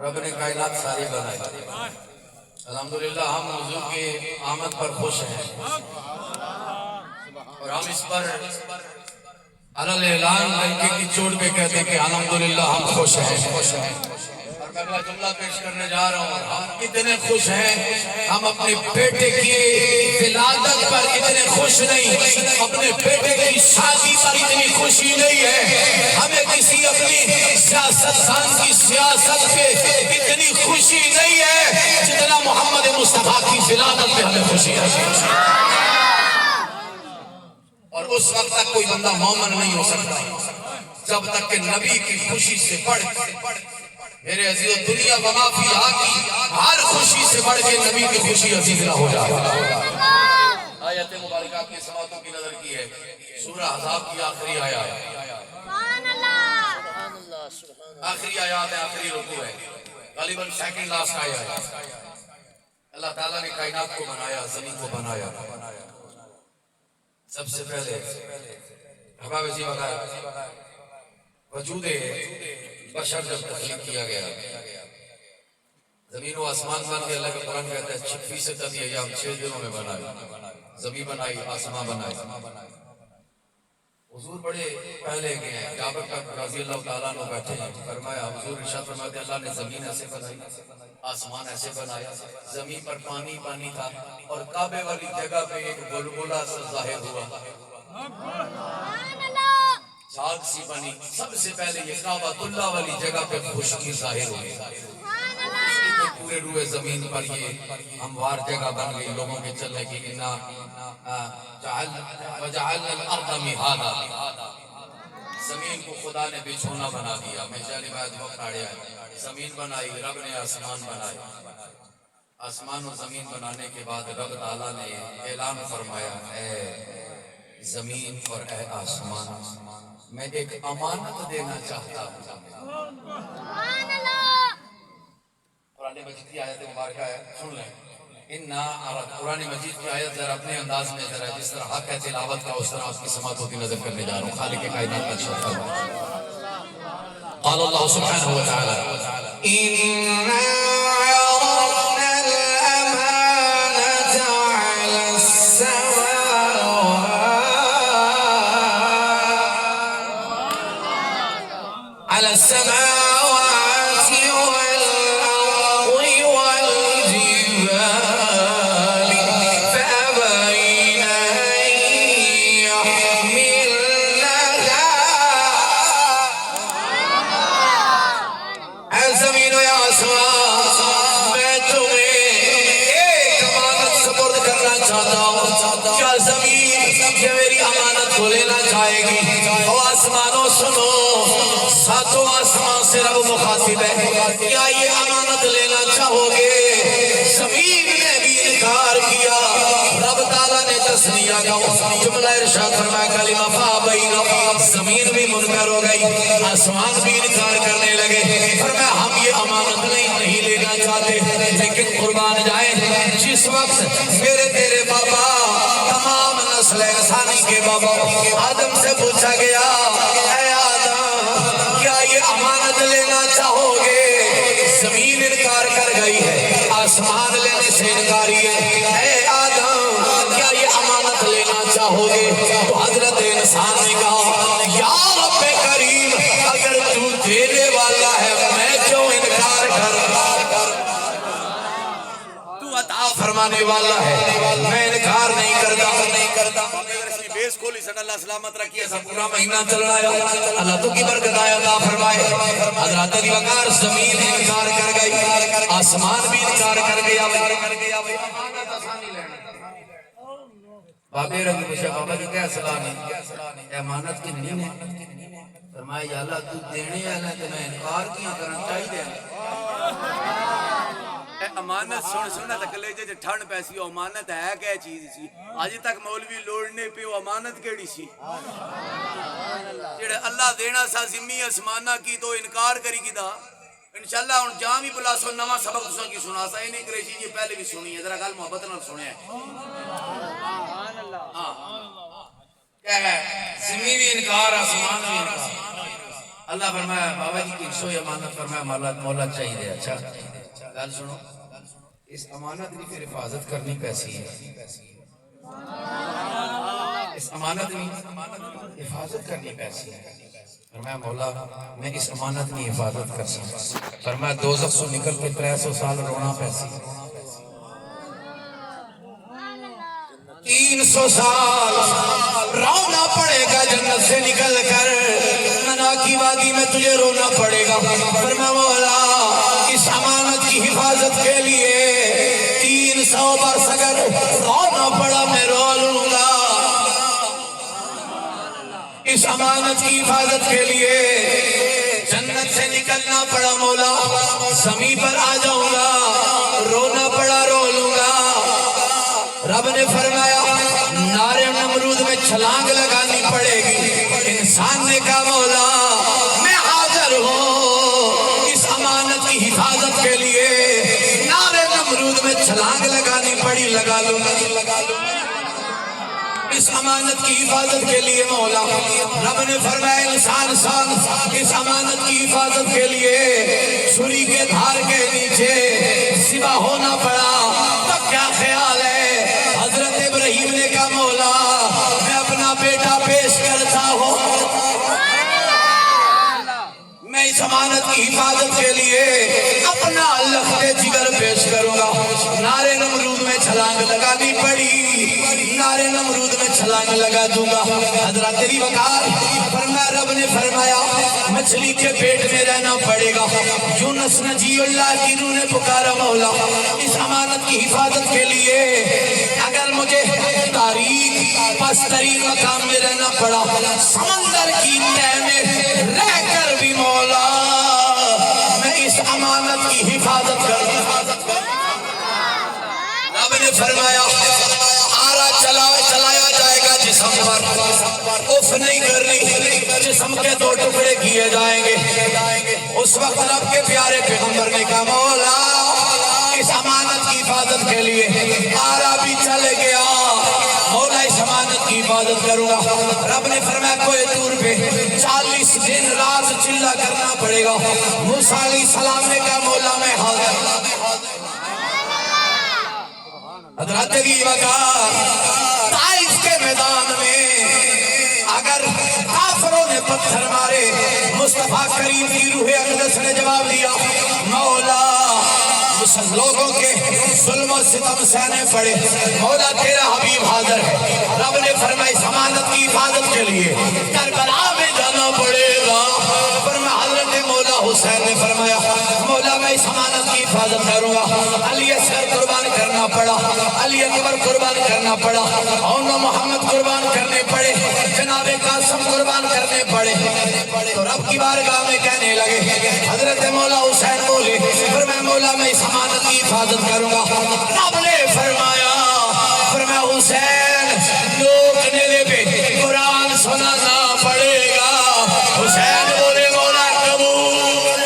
رب نے کائنات ساری بنائی. الحمدللہ ہم حضور کی آمد پر خوش ہیں اور ہم اس پر علل اعلان لنکے کی چوٹ پہ کہتے ہیں کہ الحمدللہ ہم خوش ہیں. اور میں اگلا جملہ پیش کرنے جا رہا ہوں. ہم کتنے خوش ہیں, ہم اپنے بیٹے کی ولادت پر اتنے خوش نہیں, اپنے بیٹے کی شادی پر اتنی خوشی نہیں ہے, ہمیں کسی اپنی سیاستدان کی سیاست پہ اتنی خوشی نہیں ہے جتنا محمد مصطفیٰ کی ولادت پہ ہمیں خوشی ہے. اور اس وقت تک کوئی بندہ مومن نہیں ہو سکتا جب تک کہ نبی کی خوشی سے بڑھ, میرے عزیز دنیا وما فیہا کی ہر خوشی سے بڑھ کے نبی کی خوشی عزیز نہ ہو جائے. آیت مبارکہ کی سماعتوں کی نظر کی ہے, سورہ احزاب کی آخری آیات ہے, آخری آیات ہے, آخری رکوع ہے, غالباً سیکنڈ لاسٹ آیت ہے. اللہ تعالیٰ نے کائنات کو بنایا, زمین کو بنایا. سب سے پہلے حباب عزیز وغیر وجود بشر جب تخلیق کیا گیا, زمین و آسمان بن کے اللہ کا قرآن کہتا ہے 6% ایام 6 دنوں میں بنائی, زمین بنائی, آسمان بنائی. حضور بڑے پہلے گئے ہیں, جابر رضی اللہ تعالیٰ عنہ بیٹھے ہیں, فرمایا حضور ارشاد فرماتے اللہ نے زمین ایسے بنائی, آسمان ایسے بنایا, زمین پر پانی پانی تھا اور کعبے والی جگہ پہ ایک بلبلہ سا ظاہر ہوا, جھاگ سی بنی. سب سے پہلے یہ کعبۃ اللہ والی جگہ پہ خشکی ظاہر ہوئی, پورے روئے زمین پر یہ ہموار جگہ بن گئی لوگوں کے چلنے کی. وَجَعَلْنَا الْأَرْضَ مِهَادًا, زمین کو خدا نے بچھونا بنا دیا. میں جانے بعد وقت آڑے آئے, زمین بنائی, رب نے آسمان بنائی. آسمان و زمین بنانے کے بعد رب تعالیٰ نے اعلان فرمایا, اے زمین اور اے آسمان, میں ایک امانت دینا چاہتا ہوں. قرآن مجید کی آیت مبارکہ ہے, سن لیں. قرآن مجید کی آیت ذرا اپنے انداز میں ذرا جس طرح حق ہے تلاوت کا اس طرح اس کی سماعتوں کی نظر کرنے جا رہا ہوں. خالق کائنات کا شکر. قال اللہ سبحانہ وتعالی على السماوات والأرض والجبال فأبين أن يحملنها. زمین و آسمان, میں تمہیں ایک امانت سپرد کرنا چاہتا ہوں. کیا زمین یہ میری امانت کو لینا چاہے گی؟ او آسمانوں سنو, ساتوں آسمان سے رب مخاطب ہے, کیا یہ امانت لینا چاہو گے؟ زمین نے بھی انکار کیا. رب تعالیٰ نے تسنیہ کا جملہ ارشاد فرمایا کلمہ فابین, زمین بھی منکر ہو گئی, آسمان بھی انکار کرنے لگے. فرمایا ہم یہ امانت نہیں لینا چاہتے, لیکن قربان جائیں جس وقت میرے تیرے بابا تمام نسل انسانی کے بابا آدم سے پوچھا گیا, اے امانت لینا چاہو گے؟ زمین انکار کر گئی ہے, آسمان لینے سے انکاری ہے. اے آدم کیا یہ امانت لینا چاہو گے؟ تو حضرت انسان نے کہا یا رب کریم اگر تو دینے والا ہے میں کیوں انکار کر, تو عطا فرمانے والا ہے میں انکار نہیں کرتا. بیس کھولی سن اللہ سلامت رکھی, ایسا پورا مہینہ چل رہا ہے, اللہ تو کی برکت عطا فرمائے. حضرت علی وقار زمین انکار کر گئی, آسمان بھی انکار کر گیا. بابے رضی پوچھا بابا جی کیا صلاح نہیں, امانت کی نہیں ہے. فرمایا یا اللہ تو دینے والا ہے تو میں انکار کیا کرنا چاہیے. امانت سننا تکلیجے جے ٹھنڈ پیسی ہو, امانت ہے کیا چیز سی؟ آج تک مولوی لوڑنے پہ وہ امانت کیڑی سی جڑے اللہ دینا سا زمین اسمانہ کی تو انکار کری کی دا. انشاءاللہ ان جامی بلا سو نواں سبق سن کی سنا سا, انہیں کریشی یہ پہلے بھی سنی ہے, ذرا گل محبت نہ سنے ہیں. کیا ہے زمین بھی انکار, آسمان بھی انکار. اللہ فرمایا بابا جی کی سوئی امانت فرمایا مولا چاہیے. اچھا گل سنو, اس امانت کی پھر حفاظت کرنی پیسی ہے. اس امانت کی حفاظت کرنی پیسی ہے. فرمایا مولا میں اس امانت کی حفاظت کر سکتا. فرمایا دوزخ سے نکل کے 300 سال رونا پیسی. 300 سال رونا پڑے گا جنت سے نکل کر, منا کی وادی میں تجھے رونا پڑے گا. فرمایا مولا اس امانت کی حفاظت کے لیے 300 برس اگر رونا پڑا میں رو لوں گا. اس امانت کی حفاظت کے لیے جنت سے نکلنا پڑا مولا زمین پر آ جاؤں گا, رونا پڑا رو لوں گا. رب نے فرمایا نارے نمرود میں چھلانگ لگانی پڑے گی. انسان نے کہا مولا میں حاضر ہوں اس امانت کی حفاظت کے لیے. نارے نمرود میں چھلانگ لگانی پڑی, لگا لوں گا. اس امانت کی حفاظت کے لیے مولا رب نے فرمایا انسان اس امانت کی حفاظت کے لیے چھری کے دھار کے نیچے سوا ہونا پڑا. تو کیا خیال ہے حضرت ابراہیم نے کہا مولا میں اپنا بیٹا پیش کرتا ہوں, میں اس امانت کی حفاظت کے لیے اپنا لخت جگر پیش کروں گا. نارے نمرود میں چھلانگ لگانی پڑی, نارے نمرود میں چھلانگ لگا دوں گا. حضرت تیری وقار فرمایا رب نے فرمایا مچھلی کے پیٹ میں رہنا پڑے گا. یونس نجی اللہ کی روح نے پکارا مولا اس امانت کی حفاظت کے لیے اگر مجھے تاریخ پس ترین مقام میں رہنا پڑا, سمندر کی تہ میں رہ کر بھی مولا میں اس امانت کی حفاظت کروں. رب نے فرمایا آرا چلایا جائے گا جسم پر, اف نہیں کرنی, جسم کے 2 ٹکڑے کیے جائیں گے. اس وقت رب کے پیارے پیغمبر نے کہا مولا اس امانت کی حفاظت کے لیے آرا بھی چل گیا, مولا اس امانت کی حفاظت کروں گا. رب نے فرمایا کوئی طور پہ 40 دن رات چلا کرنا پڑے گا. موسیٰ علیہ السلام نے کہا مولا میں حاضر. حضرت بھی وقار طائف کے میدان میں اگر کافروں نے پتھر مارے, مصطفیٰ کریم کی روح اقدس نے جواب دیا مولا لوگوں کے ظلم و ستم سہنے پڑے, مولا تیرا حبیب حاضر ہے. رب نے فرمایا اس امانت کی حفاظت کے لیے کربلا میں جانا پڑے گا. فرمایا حضرت مولا حسین نے فرمایا مولا میں اس امانت کی حفاظت کروں گا. علی اصغر قربان کرنا پڑا, علی اکبر قربان کرنا پڑا, اون محمد قربان کرنے پڑے, جناب قاسم قربان کرنے پڑے. تو رب کی بارگاہ میں کہنے لگے حضرت مولا حسین بولے فرمایا مولا میں اس امانت کی حفاظت کروں گا. رب نے فرمایا حسین لوگ نیلے پہ قرآن سنانا پڑے گا. حسین بولے مولا قبول.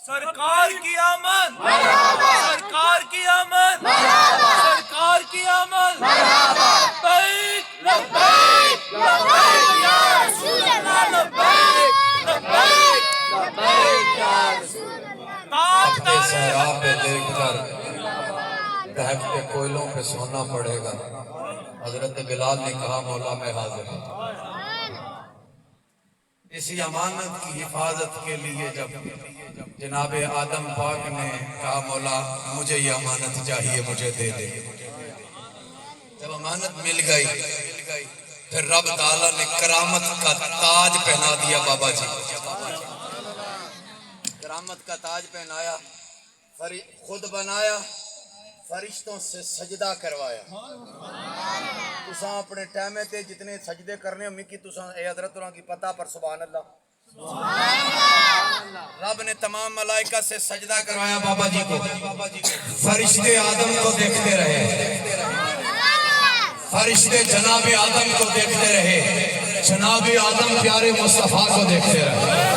سرکار کی آمد, سرکار کی آمد, سرکار کی آمد. لبیک لبیک لبیک یا رسول اللہ, لبیک لبیک لبیک یا رسول اللہ. صحرا پہ دیکھ کر دہکتے کوئلوں پہ سونا پڑے گا. حضرت بلال نے کہا مولا میں حاضر ہوں. اسی امانت کی حفاظت کے لیے جب جناب آدم پاک نے کہا مولا مجھے یہ امانت چاہیے مجھے دے دے, جب امانت مل گئی پھر رب تعالیٰ نے کرامت کا تاج پہنا دیا. بابا جی کرامت کا تاج پہنایا, خود بنایا, فرشتوں سے سجدہ کروایا. تساں اپنے ٹائمے تے جتنے سجدے کرنے ہوں کی تساں اے حضرت اللہ کی پتہ پر سبحان اللہ. رب نے تمام ملائکہ سے سجدہ کروایا بابا جی کو. فرشتے آدم کو دیکھتے رہے, فرشتے جناب آدم کو دیکھتے رہے, جناب آدم پیارے مصطفیٰ کو دیکھتے رہے.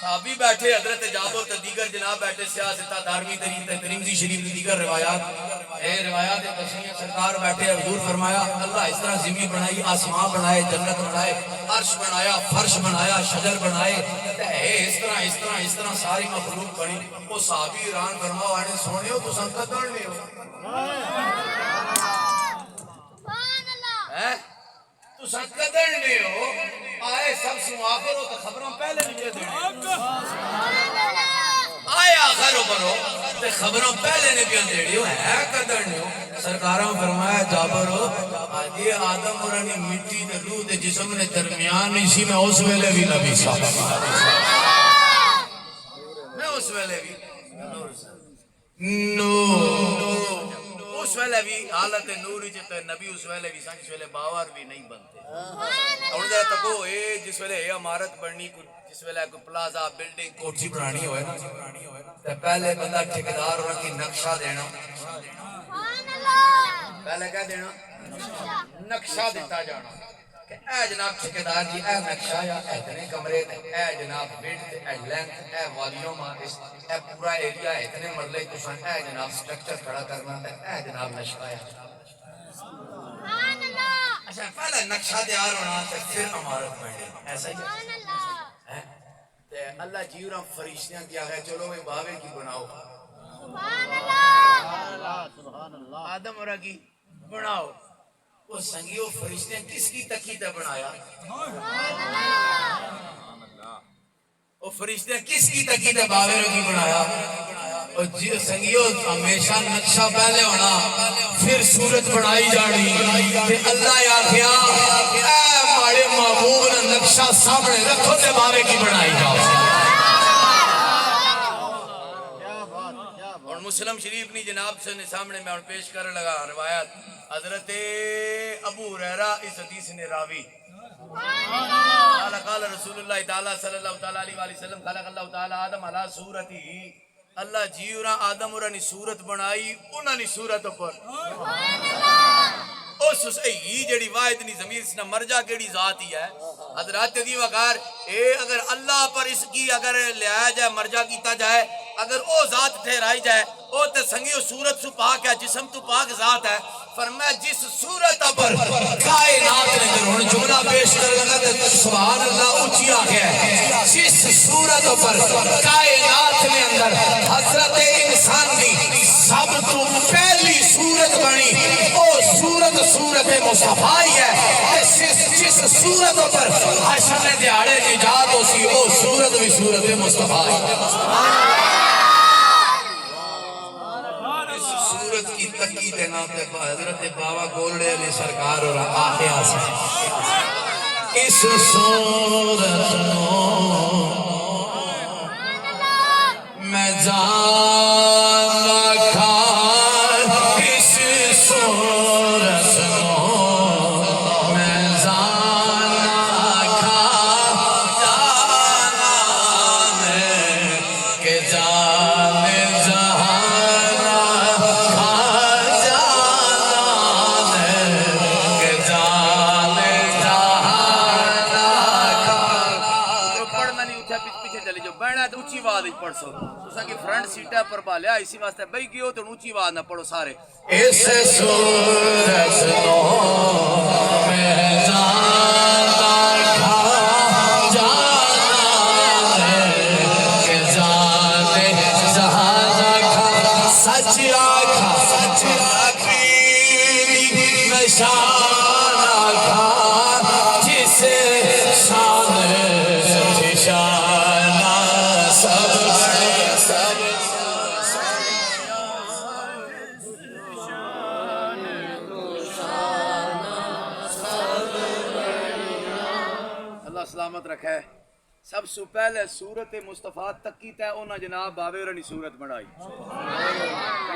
صحابی بیٹھے حضرت جابر تے دیگر جناب بیٹھے سیاستہ داروی ترمذی شریف کی دیگر روایات تشریح سرکار بیٹھے حضور فرمایا اللہ اس طرح زمین بنائی آسمان بنائے جنت بنائے عرش بنایا فرش بنایا شجر بنائے اس طرح ساری مخلوق بنی وہ صحابی ایران فرماؤ آنے سونے ہو تو سنکت دڑنے ہو تو سنکت دڑنے ہو آئے سب سماخر ہو تو خبروں پہلے نہیں دینے آئے آخر ہو کرو تو خبروں پہلے نہیں دینے ہو ہے قدرنے ہو سرکاروں فرمایا جابر ہو آجی آدم اور انہی مٹی دے روح دے جسم نے درمیان اسی میں اس ویلے بھی نبی صاحب میں اس ویلے بھی اس ویلے بھی حالت نوری جتے نبی اس ویلے بھی سانچ ویلے باور بھی نہیں بنتے اور ذرا تکو جس ویلے یہ عمارت بڑھنی جس ویلے کوئی پلازا بلڈنگ کوٹھی بنانی ہوئے نا تو پہلے بندہ ٹھیکیدار ہونا کی نقشہ دینا پہلے کیا دینا نقشہ دیتا جانا کہ اے جناب ٹھیکیدار جی اے نقشہ یا اتنے کمرے اے جناب ویڈ اے لینتھ اے والیوم اے پورا ایریا اتنے مرلے کسان اے جناب سٹرکچر کھڑا کرنا اے جناب نقشہ ہے اچھا پہلے نقشہ تیار ہونا پھر عمارت بننی ایسا ہی ہے اللہ جیورا فرشتیاں کیا ہے چلو میں باوے کی بناؤ آدم اور کی بناؤ وہ سنگیو فرشتے کس کی تقید بنایا وہ فرشتے کس کی تقید باویروں کی بنایا اور سنگیو ہمیشہ نقشہ پہلے ہونا پھر صورت بنائی جانی کہ اللہ یا خیا اے مارے محبوب نے نقشہ سامنے رکھو تے باوے کی بنائی جاؤ اور مسلم شریف نہیں جناب سے سامنے میں اور پیش کرنے لگا روایت حضرت ابو ہریرہ اس حدیث نے راوی قال رسول اللہ تعالی صلی اللہ علیہ وسلم خلق اللہ تعالی آدم علی صورتی اللہ جیورا آدم اور نے صورت بنائی انہاں نے صورت پر اس ہی جڑی واحد نہیں ضمیر سے مرجع کیڑی ذات ہی ہے حضرات دی وقار اگر اللہ پر اس کی اگر لیا جائے مرجع کیتا جائے اگر او ذات ٹھہرائی جائے او تے سنگیو صورت سو پاک ہے جسم تو پاک ذات ہے فرمایا جس صورت پر کائنات نے ہن جملہ پیش کر لگا تے سبحان اللہ اونچی آ گیا ہے جس صورت پر کائنات نے اندر حضرت انسان دی سب تو پہلی صورت بنی او صورت مصطفیٰ ہے جس صورت پر حشر دیہاڑے نجات ہو سی او صورت بھی صورت مصطفیٰ ہے صورت کی تقید ناتے حضرت بابا گولڑے علی سرکار اور آخیا سے اس صورت نو میں جان رکھا اس صورت نو میں جان رکھا جانا میں کہ جان پڑھ سو تسا کی فرنٹ سیٹا پر بالیا اسی واسطے بھئی گیو تو اونچی آواز نہ پڑھو سارے اس صورت نو میں جانتا کھا جانا ہے کہ جانے جہاں کھا سچ آکھی نشان کھا جس شان سلامت رکھے سب سے پہلے صورت مصطفیٰ تکی تے اونا جناب باوے رنی صورت بڑھائی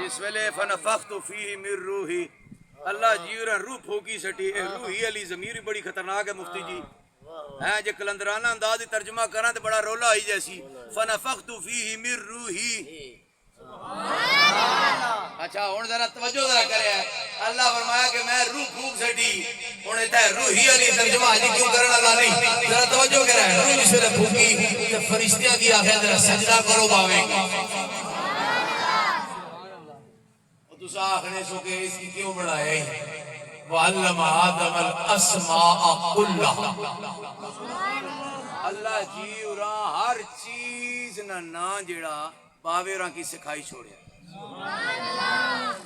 اس ویلے فنفخت فیہ من روحی اللہ جیورا روح پھوکی سٹی اے روحی علی ضمیر بڑی خطرناک ہے مفتی جی ہیں جو کلندرانہ اندازی ترجمہ کرنا تو بڑا رولا ہی جیسی فنفخت فیہ من روحی اچھا ہون ذرا توجہ ذرا کرے اللہ فرمایا کہ میں روح پھوک سٹی ہن ایتھے روحی علی ترجمہ جی کیوں کرن والا نہیں ذرا توجہ کرے روح جس ویلے پھوکی تے فرشتیاں دی آخیا ذرا سجدہ کرو باوے او تسا آخنے سو کہ اس کی کیوں بنایا ہی وعلم آدم الاسماء كلها اللہ جی اورا ہر چیز نا نا جڑا باوے راں کی سکھائی چھوڑیا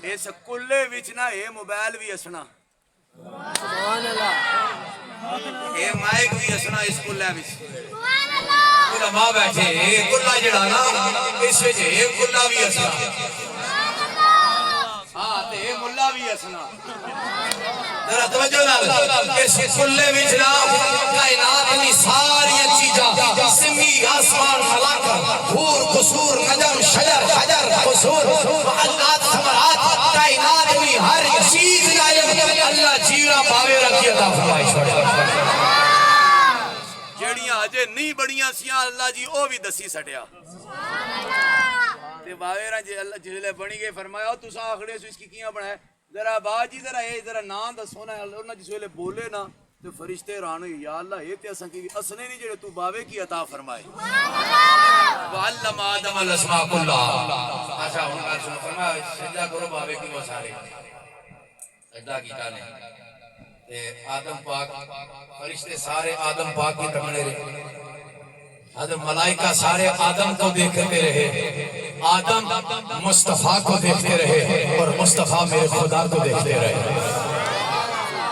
اس کلے وچ نا اے موبائل بھی اسنا سبحان اللہ اے مائک بھی اسنا اس کلے وچ علماء بیٹھے اے کلا جڑا نا اس وچ اے کلا بھی اسنا ہاں تے اے ملا بھی اسنا ذرا توجہ نال اس کلے وچ نا کائنات دی ساری چیزاں زمین آسمان ملائکہ حور قصور نجم شجر حجر قصور معلات ثمرات کائنات دی ہر چیز دا علم اللہ جیڑا باوے رکھی عطا فرمائے چھوڑے جڑیاں اجے نہیں بڑیاں سیاں اللہ جی او بھی دسی سٹیا تے باوے راں جے اللہ جلے بنی گئے فرمایا تساں آکھڑے سو اس کی کیاں بنایا ذرا باجی ذرا اے ذرا نام دسو نا اللہ جس ویلے بولے نا تے فرشتے حیران ہوئی یا اللہ اے تے اساں کی اسنے نہیں جڑے تو باوے کی عطا فرمائے وعلم آدم الاسماء كلها اچھا ہن بات سنو فرمایا سجدہ کرو باوے کی وہ سارے سجدہ کیتا نے تے آدم پاک فرشتے سارے آدم پاک کی تکنے رہے آدم ملائکہ سارے آدم کو دیکھتے رہے آدم مصطفیٰ کو دیکھتے رہے اور مصطفیٰ میرے خدا کو دیکھتے رہے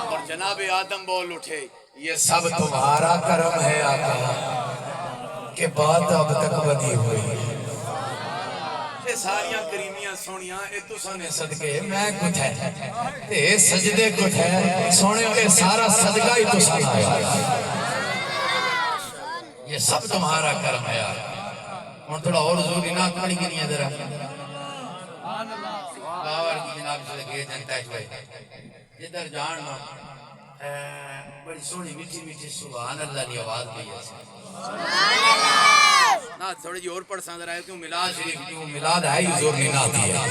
اور جناب آدم بول اٹھے یہ سب تمہارا کرم ہے آقا کہ بات اب تک بدی ہوئی یہ ساریاں کریمیاں سونیاں اے تو سانے صدقے میں کچھ ہے اے سجدے کچھ ہے سونے اے سارا صدقہ ہی تو سانا ہے یہ سب تمہارا کرم ہے یار اور تھوڑا اور زوری نہ پڑی کی نہیں ہے ذرا باور کی جناب سے گئے جنتا ہے جدھر جاننا بڑی سونی میٹھی میٹھی سبحان اللہ کی آواز بھی ہے نا تھوڑی جی اور پڑھ سان ذرا ہے کیوں میلاد شریف کیوں میلاد ہے ہی زور نہیں نہ دی ہے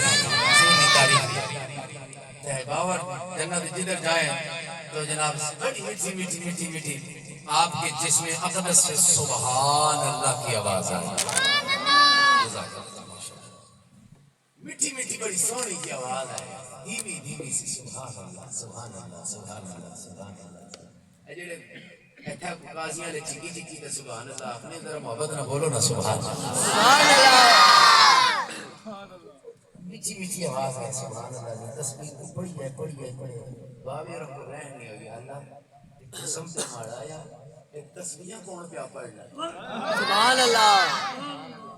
سونی تاریخ ہے باور جنت جدھر جائیں تو جناب بڑی میٹھی میٹھی میٹھی میٹھی آپ کے جسم اقدس سے سبحان اللہ کی آواز آئی میٹھی میٹھی بڑی سونی کی آواز آئی دھیمی دھیمی سی سبحان اللہ سبحان اللہ سبحان اللہ سبحان اللہ اجڑے ایتھا قاضیاں نے چکی چکی تے سبحان اللہ اپنے ذرا محبت نہ بولو نا سبحان اللہ سبحان اللہ میٹھی میٹھی آواز ہے سبحان اللہ تسبیح پڑھی ہے باوے رب رہن نہیں ہوئی اللہ قسم سے مارا یا ایک تسبیحاں کون پہ پڑھنا سبحان اللہ